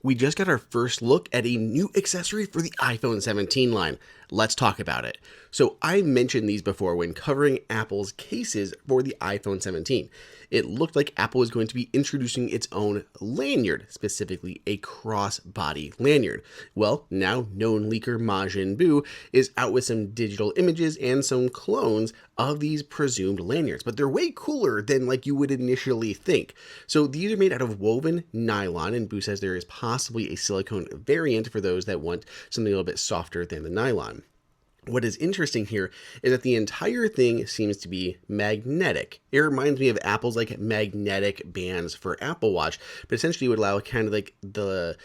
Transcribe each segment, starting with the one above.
We just got our first look at a new accessory for the iPhone 17 line. Let's talk about it. So, I mentioned these before when covering Apple's cases for the iPhone 17. It looked like Apple was going to be introducing its own lanyard, specifically a cross-body lanyard. Well, now known leaker Majin Buu is out with some digital images and some clones of these presumed lanyards, but they're way cooler than like you would initially think. So these are made out of woven nylon, and Buu says there is possibly a silicone variant for those that want something a little bit softer than the nylon. What is interesting here is that the entire thing seems to be magnetic. It reminds me of Apple's like magnetic bands for Apple Watch, but essentially it would allow kind of like the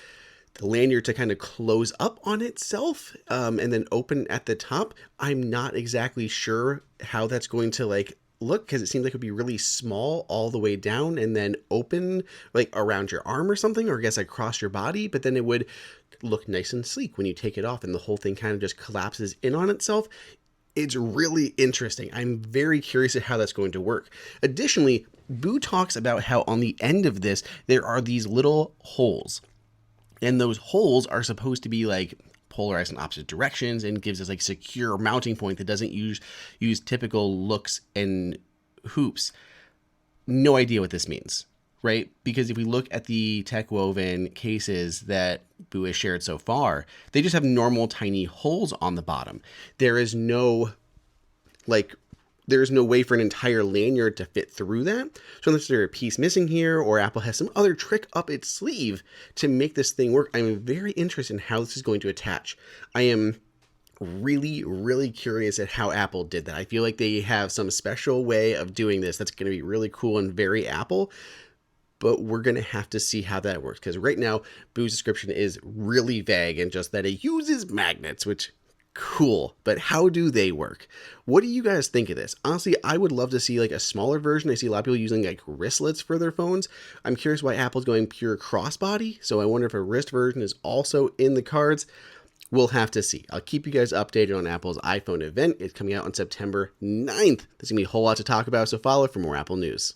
lanyard to kind of close up on itself and then open at the top. I'm not exactly sure how that's going to like look, because it seems like it would be really small all the way down and then open like around your arm or something, or I guess across your body, but then it would look nice and sleek when you take it off and the whole thing kind of just collapses in on itself. It's really interesting. I'm very curious at how that's going to work. Additionally, Boo talks about how on the end of this there are these little holes, and those holes are supposed to be like polarized in opposite directions and gives us like secure mounting point that doesn't use typical looks and hoops. No idea what this means, right? Because if we look at the tech woven cases that Boo has shared so far, they just have normal tiny holes on the bottom. There is no like there's no way for an entire lanyard to fit through that. So unless there's a piece missing here or Apple has some other trick up its sleeve to make this thing work, I'm very interested in how this is going to attach. I am really, really curious at how Apple did that. I feel like they have some special way of doing this that's going to be really cool and very Apple, but we're going to have to see how that works, because right now Boo's description is really vague and just that it uses magnets, which cool, but how do they work? What do you guys think of this? Honestly, I would love to see like a smaller version. I see a lot of people using like wristlets for their phones. I'm curious why Apple's going pure crossbody, so I wonder if a wrist version is also in the cards. We'll have to see. I'll keep you guys updated on Apple's iPhone event. It's coming out on September 9th. There's going to be a whole lot to talk about, so follow for more Apple news.